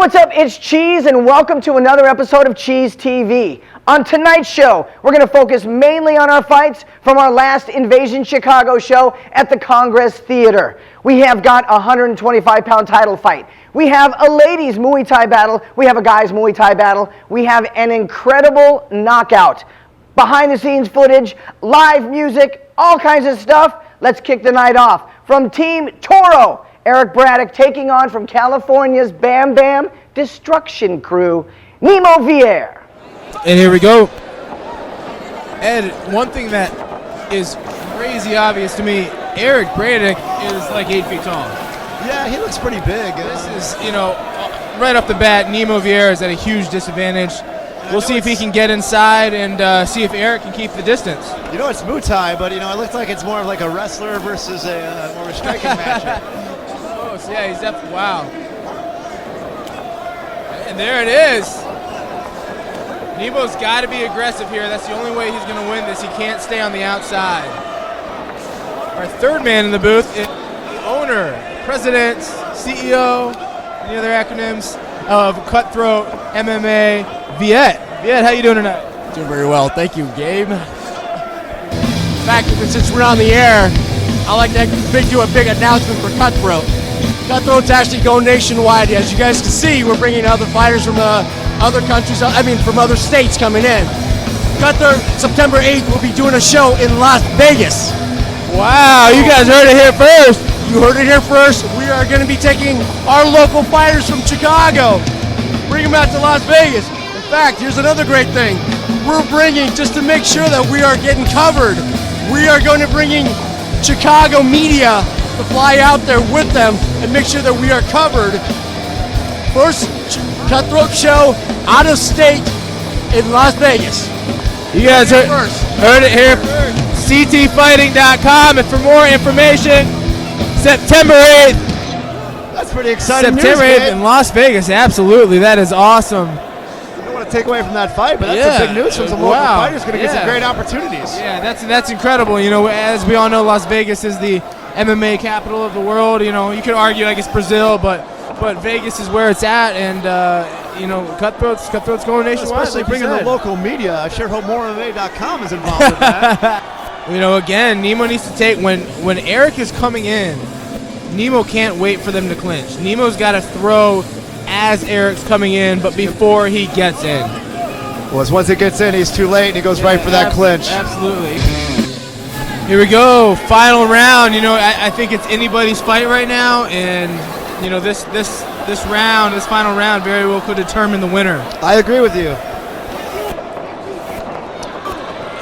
what's up? It's Cheez, and welcome to another episode of Cheez TV. On tonight's show, we're going to focus mainly on our fights from our last Invasion Chicago show at the Congress Theater. We have got a 125-pound title fight. We have a ladies' Muay Thai battle. We have a guys' Muay Thai battle. We have an incredible knockout. Behind-the-scenes footage, live music, all kinds of stuff. Let's kick the night off. From Team Toro, Eric Bradach taking on from California's Bam Bam Destruction Crew, Nemo Vier. And here we go. Ed, one thing that is crazy obvious to me, Eric Bradach is like 8 feet tall. Yeah, he looks pretty big. This is, right off the bat, Nemo Vier is at a huge disadvantage. We'll see if he can get inside and see if Eric can keep the distance. You know, it's Muay Thai, but, it looks like it's more of like a wrestler versus a more of a striking matchup. Oh, so yeah, he's definitely, wow. And there it is. Nemo's got to be aggressive here. That's the only way he's going to win this. He can't stay on the outside. Our third man in the booth is the owner, president, CEO, any other acronyms of Cutthroat MMA, Viet. Viet, how you doing tonight? Doing very well, thank you, Gabe. In fact, since we're on the air, I'd like to do a big announcement for Cutthroat. Cutthroat's actually going nationwide. As you guys can see, we're bringing other fighters from other countries, from other states coming in. Cutthroat, September 8th, will be doing a show in Las Vegas. Wow, you guys heard it here first. You heard it here first. We are going to be taking our local fighters from Chicago, bring them out to Las Vegas. In fact, here's another great thing. We're bringing, just to make sure that we are getting covered, we are going to bringing Chicago media to fly out there with them and make sure that we are covered. First Cutthroat show out of state in Las Vegas. You guys heard it here first. CTfighting.com, and for more information, September 8th. That's pretty exciting. September 8th in Las Vegas. Absolutely, that is awesome. I don't want to take away from that fight, but that's a big news from some local fighters. Going to get some great opportunities. Yeah, that's incredible. As we all know, Las Vegas is the MMA capital of the world. You could argue like it's Brazil, but Vegas is where it's at, and Cutthroat's going nationwide. Especially bringing the local media. I sure hope MoreMMA.com is involved with that. Again, Nemo needs to take when Eric is coming in. Nemo can't wait for them to clinch. Nemo's got to throw as Eric's coming in, but before he gets in. Well, once he gets in, he's too late, and he goes right for that clinch. Absolutely. Here we go, final round. I think it's anybody's fight right now, and this final round very well could determine the winner. I agree with you.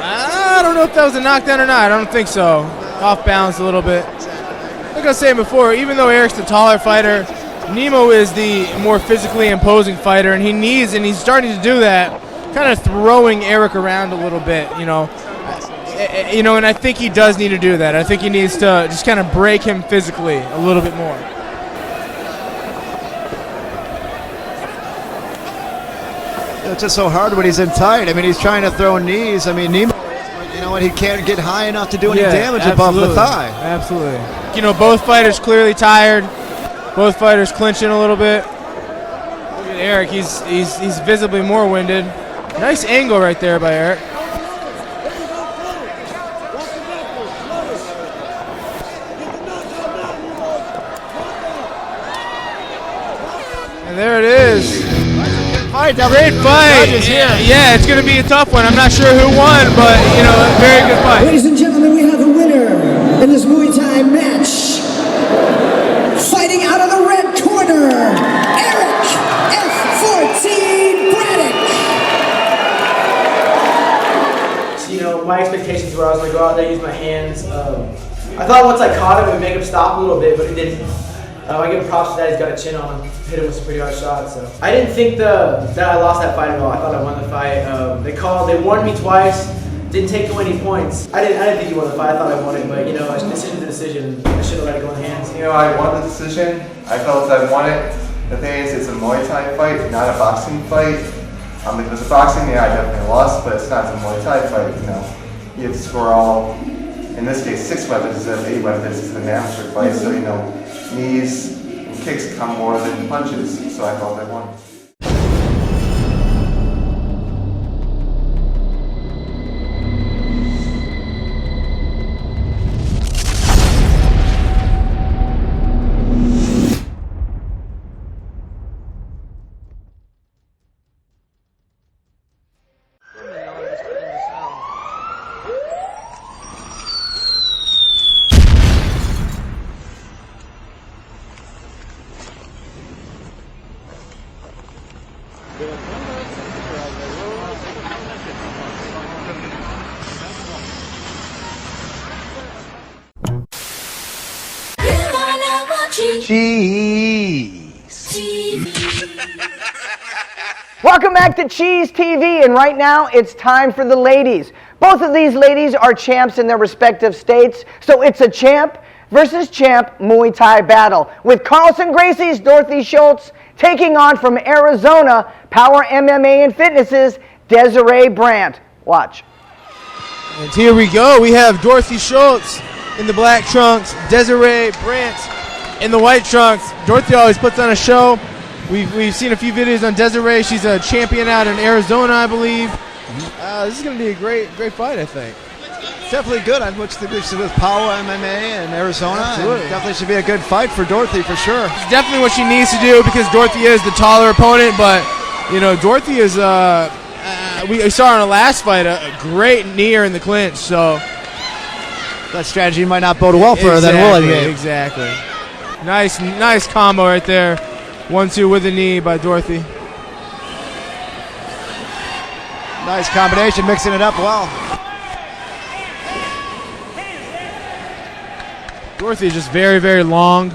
I don't know if that was a knockdown or not. I don't think so. Off balance a little bit. Like I was saying before, even though Eric's the taller fighter, Nemo is the more physically imposing fighter, and he's starting to do that, kind of throwing Eric around a little bit, and I think he does need to do that. I think he needs to just kind of break him physically a little bit more. It's just so hard when he's in tight. He's trying to throw knees. Nemo, he can't get high enough to do any damage above the thigh. Absolutely. Both fighters clearly tired. Both fighters clinching a little bit. Look at Eric. He's visibly more winded. Nice angle right there by Eric. And there it is. Great fight. Yeah, it's going to be a tough one. I'm not sure who won, but, a very good fight. Ladies and gentlemen, we have a winner in this Muay Thai match. Fighting out of the red corner, Eric F-14 Bradach. My expectations were I was going to go out there and use my hands. I thought once I caught him, it would make him stop a little bit, but it didn't. I give him props for that. He's got a chin on him. Hit him with some pretty hard shots. So I didn't think that I lost that fight at all. I thought I won the fight. They warned me twice. Didn't take away any points. I didn't think he won the fight. I thought I won it, but decision's a decision. I should have let it go in the hands. I won the decision. I felt I won it. The thing is, it's a Muay Thai fight, not a boxing fight. If it was a boxing, I definitely lost, but it's not a Muay Thai fight. You have to score all. In this case, 6 weapons instead of 8 weapons. It's an amateur fight, so knees, kicks come more than punches, so I felt I won. Welcome back to Cheez TV, and right now it's time for the ladies. Both of these ladies are champs in their respective states, so it's a champ versus champ Muay Thai battle, with Carlson Gracie's Dorothy Schultz taking on from Arizona, Power MMA and Fitness's Desiree Brandt. Watch. And here we go. We have Dorothy Schultz in the black trunks, Desiree Brandt in the white trunks. Dorothy always puts on a show. We've seen a few videos on Desiree. She's a champion out in Arizona, I believe. This is going to be a great fight, I think. Definitely good. I much think she's with Power MMA in Arizona. Absolutely. Definitely should be a good fight for Dorothy for sure. It's definitely what she needs to do because Dorothy is the taller opponent, but you know, Dorothy is we saw in her last fight a great kneer in the clinch, so that strategy might not bode well for her then, will it? Exactly. Nice combo right there. 1-2 with the knee by Dorothy. Nice combination, mixing it up well. Dorothy is just very long.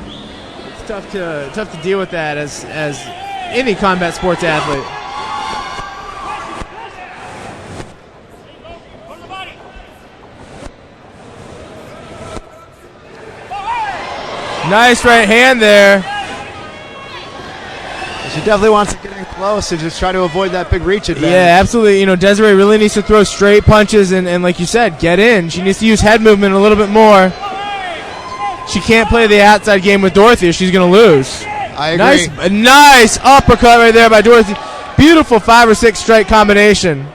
It's tough to deal with that as any combat sports athlete. Nice right hand there. She definitely wants to get in close and just try to avoid that big reach advantage. Yeah, absolutely. You know, Desiree really needs to throw straight punches and like you said, get in. She needs to use head movement a little bit more. She can't play the outside game with Dorothy or she's going to lose. I agree. Nice uppercut right there by Dorothy. Beautiful 5 or 6 strike combination.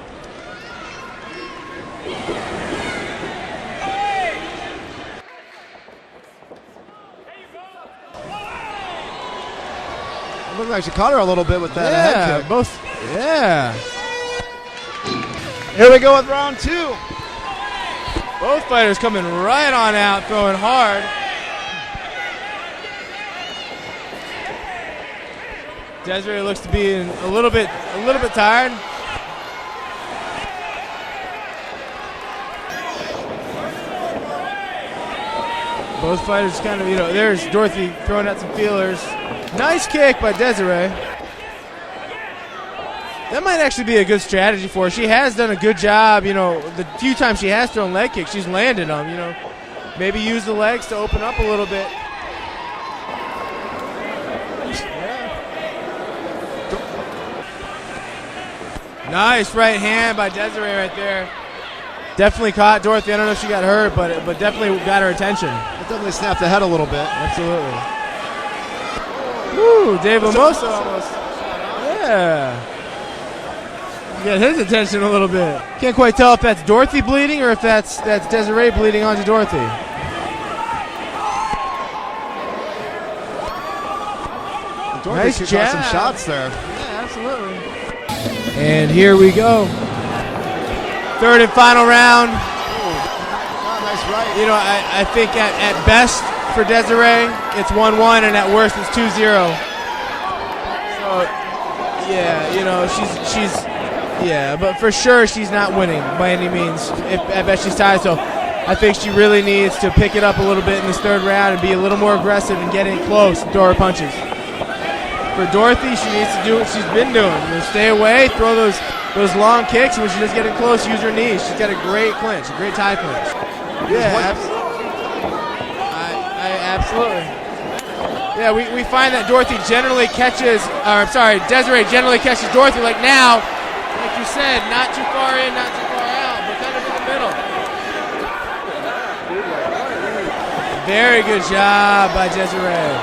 Looks like she caught her a little bit with that head kick. Yeah. Here we go with round 2. Both fighters coming right on out, throwing hard. Desiree looks to be a little bit tired. Both fighters kind of, you know, there's Dorothy throwing out some feelers. Nice kick by Desiree. That might actually be a good strategy for her. She has done a good job, you know, the few times she has thrown leg kicks, she's landed them, you know. Maybe use the legs to open up a little bit. Nice right hand by Desiree right there. Definitely caught Dorothy. I don't know if she got hurt, but definitely got her attention. It definitely snapped the head a little bit. Absolutely. Woo, Dave Lamosa almost. Yeah. Got his attention a little bit. Can't quite tell if that's Dorothy bleeding or if that's Desiree bleeding onto Dorothy. Dorothy Nice got some jab. shots there. Yeah, absolutely. And here we go. Third and final round. Nice right. You know, I think at best for Desiree, it's 1-1, and at worst, it's 2-0. So, yeah, you know, she's but for sure, she's not winning by any means. I bet she's tied, so I think she really needs to pick it up a little bit in this third round and be a little more aggressive and get in close and throw her punches. For Dorothy, she needs to do what she's been doing. You know, stay away, throw those long kicks, and when she does get in close, use her knees. She's got a great clinch, a great tie clinch. Yeah, absolutely. Yeah, we find that Dorothy generally catches, Desiree generally catches Dorothy like now, like you said, not too far in, not too far out, but kind of in the middle. Very good job by Desiree.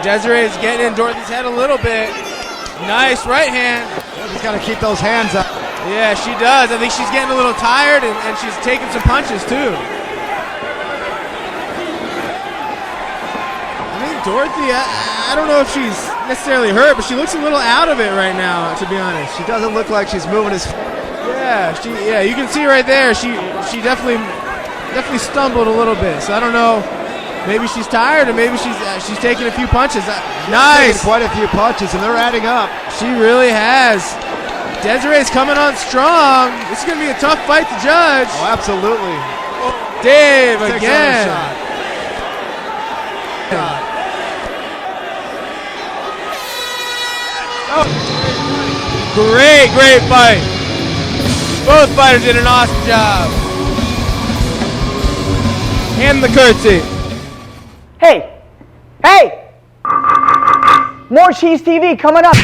Desiree is getting in Dorothy's head a little bit. Nice right hand. She's got to keep those hands up. Yeah, she does. I think she's getting a little tired, and she's taking some punches, too. I think Dorothy, I don't know if she's necessarily hurt, but she looks a little out of it right now, to be honest. She doesn't look like she's moving as... Yeah, you can see right there, she definitely stumbled a little bit. So I don't know, maybe she's tired, or maybe she's taking a few punches. Nice, quite a few punches, and they're adding up. She really has. Desiree's coming on strong. This is gonna be a tough fight to judge. Oh, absolutely. Dave Takes again. another shot. Great fight. Both fighters did an awesome job. And the curtsy. Hey! More Cheez TV coming up.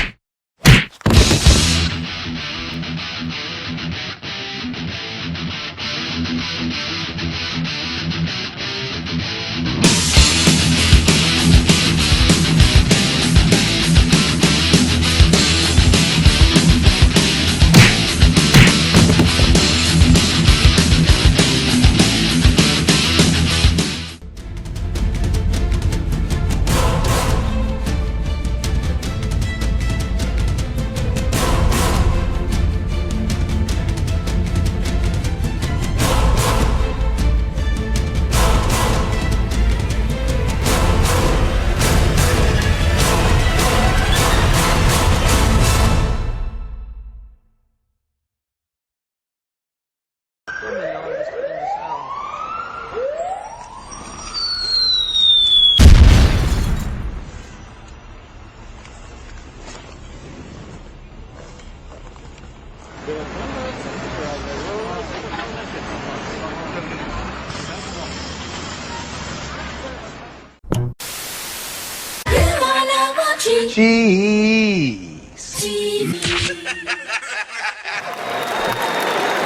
Cheez.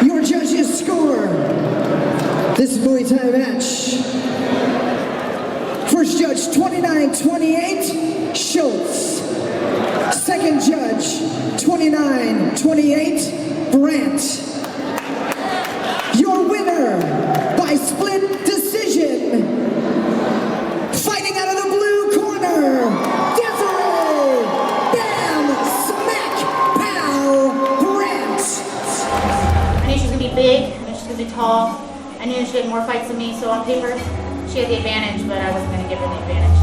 Your judges score this Muay Thai match. First judge 29-28, Schultz. Second judge 29-28, Brandt. Your winner by split decision, fighting out of the blue corner, Desiree Brandt. I knew she was going to be big, I knew she was going to be tall, I knew she had more fights than me, so on paper, she had the advantage, but I wasn't going to give her the advantage.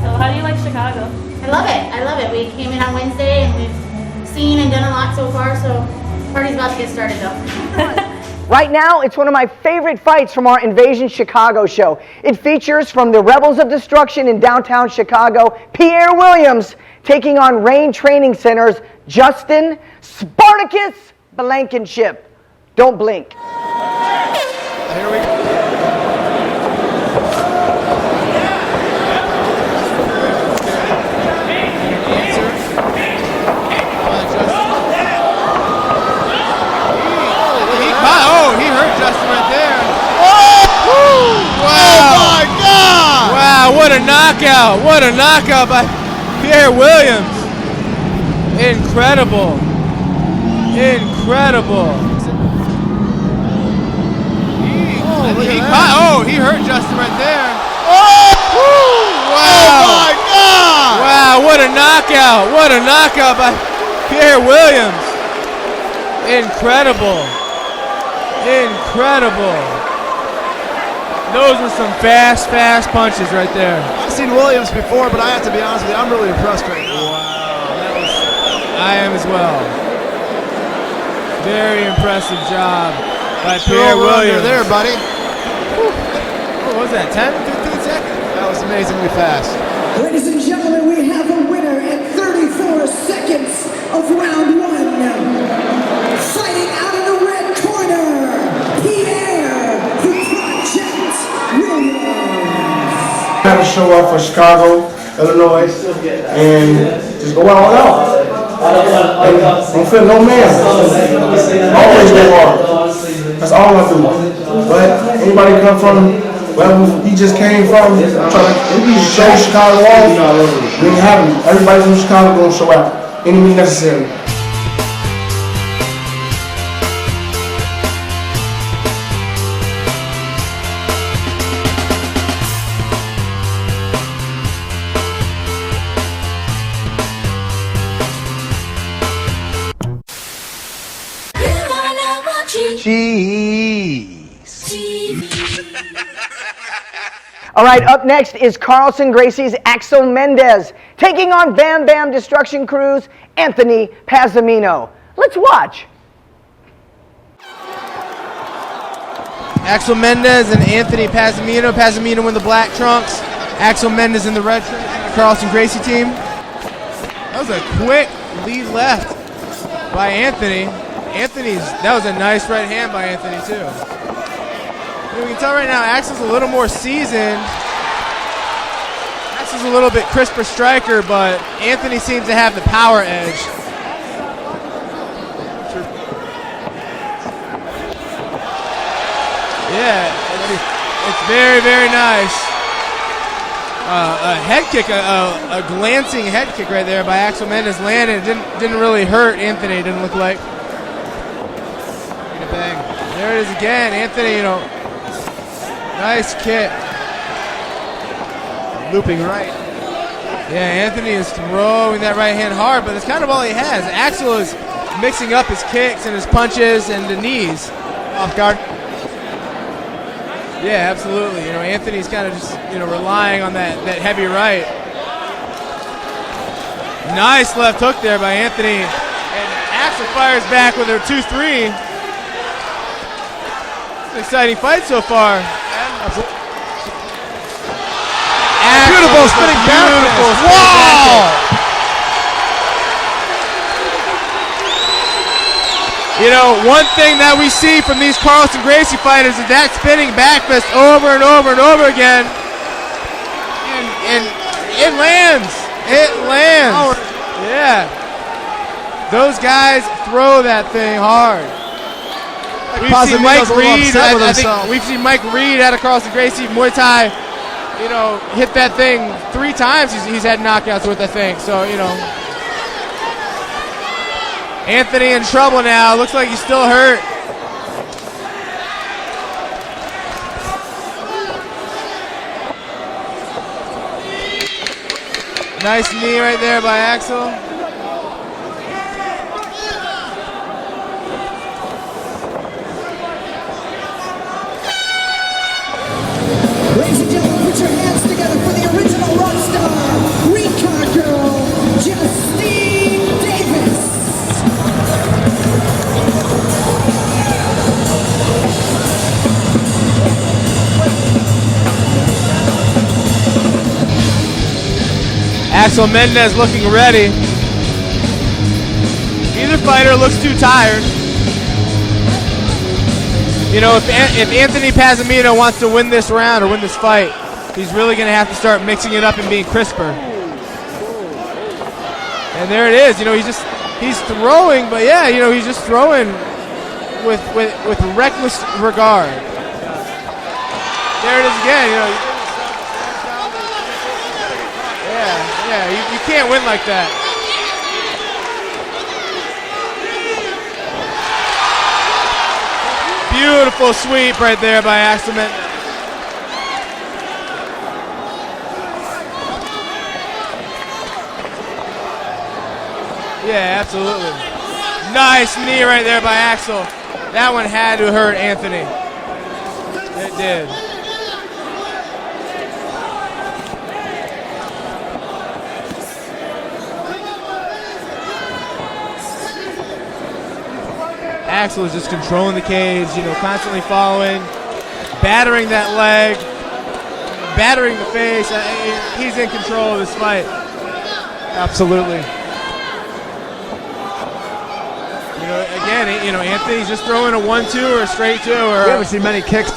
So how do you like Chicago? I love it. We came in on Wednesday and we've seen and done a lot so far, so party's about to get started though. Right now, it's one of my favorite fights from our Invasion Chicago show. It features from the Rebels of Destruction in downtown Chicago, Pierre Williams, taking on Rain Training Center's Justin Spartacus Blankenship. Don't blink. Here we go. He hurt Justin right there. Oh! Wow. Oh my God! Wow, what a knockout. What a knockout by Pierre Williams. Incredible. He hurt Justin right there. Oh! Wow. Oh my God! Wow, what a knockout. What a knockout by Pierre Williams. Incredible. Those were some fast punches right there. I've seen Williams before, but I have to be honest with you, I'm really impressed right now. Wow, I am as well. Very impressive job by Pierre Williams. There, buddy. What was that, 10, 15 seconds? That was amazingly fast. Ladies and gentlemen, we have a winner at 34 seconds of round one. Fighting out of the red corner, Pierre Williams. I have to show up for Chicago, Illinois, and just go out and out. Don't feel no man. Always go hard. That's all I do. But anybody come from wherever he just came from, trying to show Chicago off, we ain't having it. Everybody from Chicago gonna show out. Any means necessary. Cheez. All right, up next is Carlson Gracie's Axel Mendez taking on Bam Bam Destruction Crew's Anthony Pazamino. Let's watch. Axel Mendez and Anthony Pazamino. Pazamino in the black trunks. Axel Mendez in the red trunks. Carlson Gracie team. That was a quick lead left by Anthony. That was a nice right hand by Anthony too. We can tell right now Axel's a little more seasoned. Axel's a little bit crisper striker, but Anthony seems to have the power edge. Yeah, it's very, very nice. A head kick, a glancing head kick right there by Axel Mendez landed. Didn't really hurt Anthony, didn't look like. Bang. There it is again. Anthony, nice kick. Looping right. Yeah, Anthony is throwing that right hand hard, but that's kind of all he has. Axel is mixing up his kicks and his punches and the knees. Off guard. Yeah, absolutely. Anthony's kind of just, relying on that heavy right. Nice left hook there by Anthony. And Axel fires back with her 2-3. Exciting fight so far. Beautiful spinning back. Wow! One thing that we see from these Carlson Gracie fighters is that spinning back fist over and over and over again. And it lands. It lands. Yeah. Those guys throw that thing hard. We've seen Mike Reed. I think we've seen Mike Reed out of Carlson Gracie Muay Thai. Hit that thing 3 times. He's had knockouts with, I think. So Anthony in trouble now. Looks like he's still hurt. Nice knee right there by Axel. Ladies and gentlemen, put your hands together for the original rock star, Recon Girl, Justine Davis. Axel Mendez looking ready. Neither fighter looks too tired. If Anthony Pazamino wants to win this round or win this fight, he's really going to have to start mixing it up and being crisper. And there it is. He's throwing, but yeah, he's just throwing with reckless regard. There it is again. Yeah, you can't win like that. Beautiful sweep right there by Axel Mendez. Yeah, absolutely. Nice knee right there by Axel. That one had to hurt Anthony. It did. Axel is just controlling the cage, constantly following, battering that leg, battering the face. He's in control of this fight. Absolutely. Again, Anthony's just throwing a 1-2 or a straight 2. Or We haven't seen many kicks.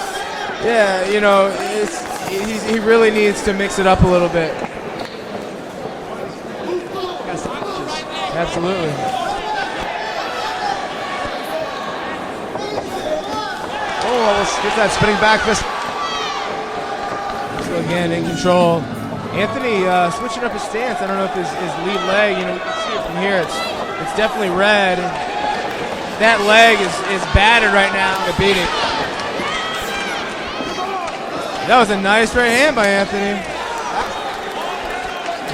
Yeah, he really needs to mix it up a little bit. Absolutely. Oh, let's get that spinning back fist. again in control. Anthony switching up his stance. I don't know if his lead leg, you can see it from here. It's definitely red. That leg is battered right now to beat it. That was a nice right hand by Anthony.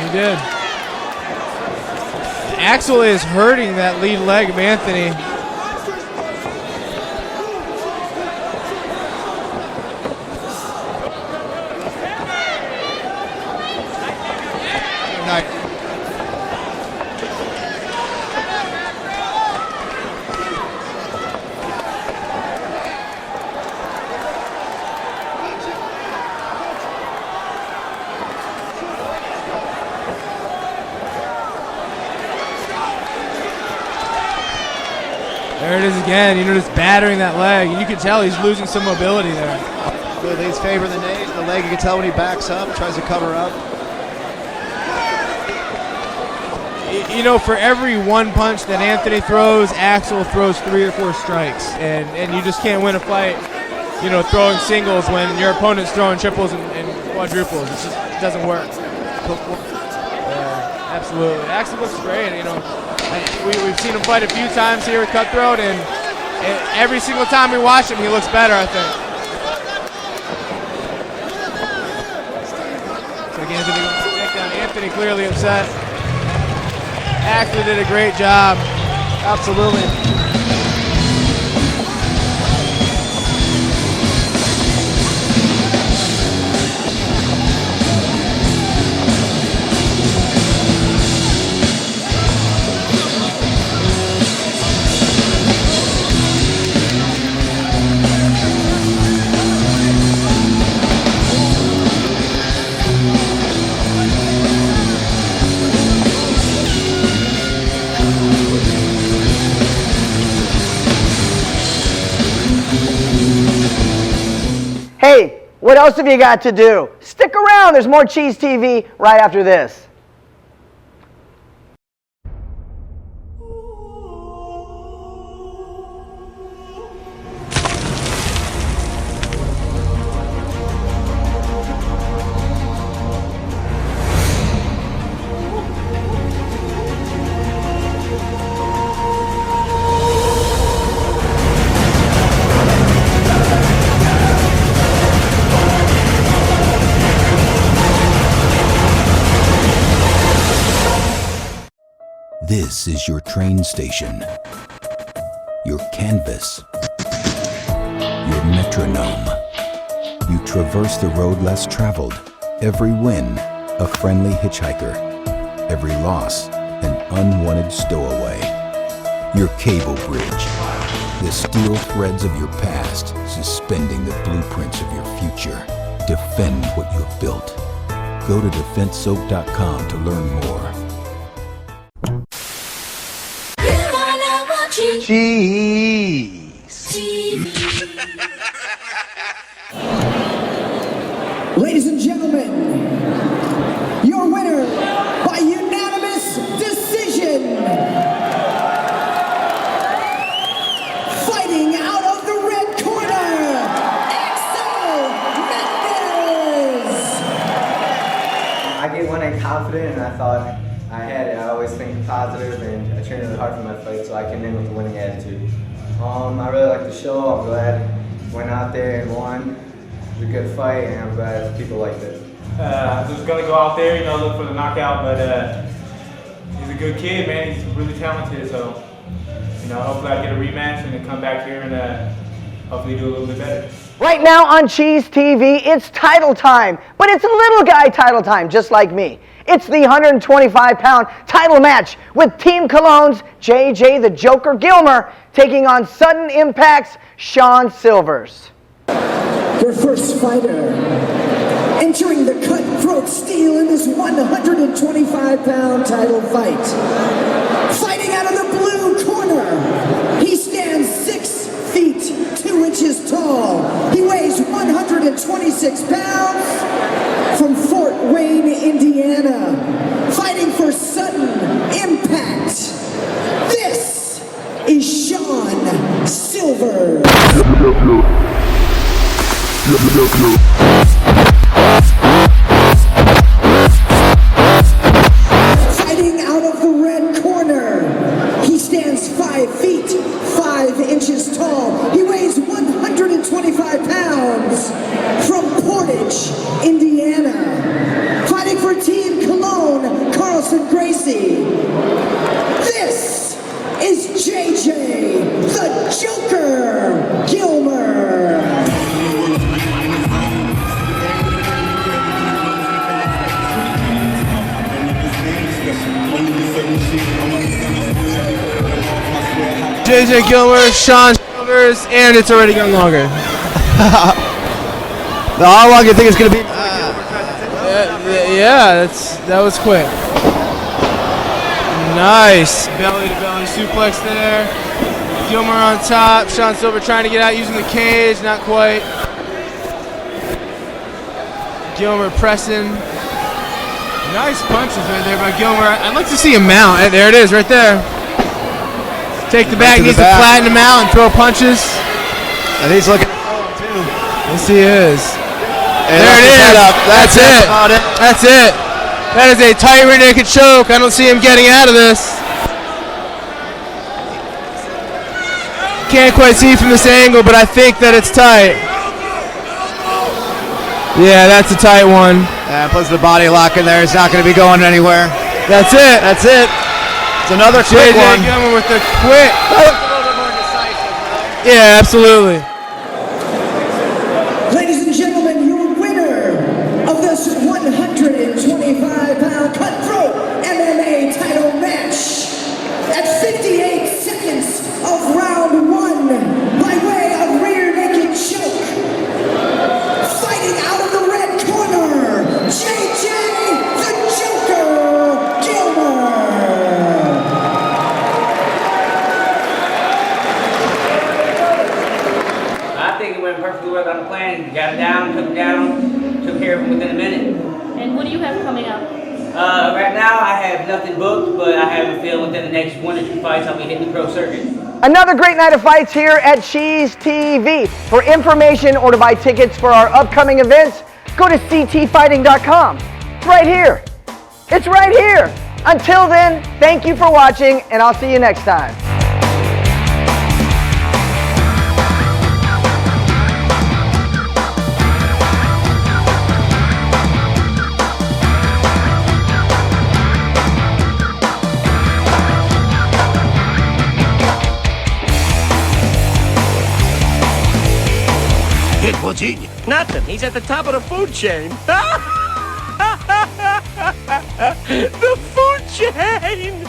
He did. Axel is hurting that lead leg of Anthony. There it is again, just battering that leg. And you can tell he's losing some mobility there. Clearly he's favoring the leg. You can tell when he backs up, tries to cover up. For every one punch that Anthony throws, Axel throws 3 or 4 strikes. And you just can't win a fight, throwing singles when your opponent's throwing triples and quadruples. It just doesn't work. Absolutely. Axel looks great, We've seen him fight a few times here at Cutthroat, and every single time we watch him, he looks better, I think. So again, Anthony clearly upset. Axel did a great job. Absolutely. Hey, what else have you got to do? Stick around. There's more Cheez TV right after this. This is your train station, your canvas, your metronome. You traverse the road less traveled. Every win, a friendly hitchhiker. Every loss, an unwanted stowaway. Your cable bridge, the steel threads of your past, suspending the blueprints of your future. Defend what you have built. Go to defensesoap.com to learn more. Cheez TV. Ladies and gentlemen, your winner by unanimous decision, fighting out of the red corner, Axel Mendez. I went in confident, and I thought I had it. I always think positive, and I train really hard for my fight, so I came in with a winning attitude. I really like the show. I'm glad I went out there and won. It was a good fight, and I'm glad people liked it. I was going to go out there, look for the knockout, but he's a good kid, man. He's really talented, so hopefully I get a rematch and then come back here and hopefully do a little bit better. Right now on Cheez TV, it's title time, but it's little guy title time, just like me. It's the 125-pound title match with Team Cologne's JJ the Joker Gilmer taking on Sudden Impact's Sean Silvers. Your first fighter, entering the cutthroat steel in this 125-pound title fight. Fighting out of the blue corner, he stands 6 feet 2 inches tall. He weighs 126 pounds from Fort Wayne, Indiana. Fighting for Sudden Impact. This is Sean Silvers. JJ Gilmer, Sean's shoulders, and it's already gotten longer. How long do you think it's going to be? Yeah, that was quick. Nice belly to belly suplex there. Gilmer on top. Sean Silver trying to get out using the cage, not quite. Gilmer pressing. Nice punches right there by Gilmer. I'd like to see him mount. There it is, right there. Take the back, needs to flatten him out and throw punches. And he's looking too. Yes, he is. And there it is. That's it. That's it. That is a tight rear naked choke. I don't see him getting out of this. Can't quite see from this angle, but I think that it's tight. Yeah, that's a tight one. Yeah, puts the body lock in there. It's not going to be going anywhere. That's it. That's it. It's another quick one. Gilmer with the quick. Yeah, absolutely. Ladies and gentlemen, your winner of this 125-pound cutthroat MMA title match at 58 seconds of round 1 by way of rear naked choke. Fighting out of the red corner, JJ the Joker Gilmer. I think it went perfectly well on the plan. Got it down, took it down, took care of him within a minute. And what do you have coming up? Right now I have nothing booked, but I have a feel within the next 1 or 2 fights I'll be hitting the pro circuit. Another great night of fights here at Cheez TV. For information or to buy tickets for our upcoming events, go to ctfighting.com. It's right here. It's right here. Until then, thank you for watching, and I'll see you next time. What's eating you? Nothing. He's at the top of the food chain. The food chain!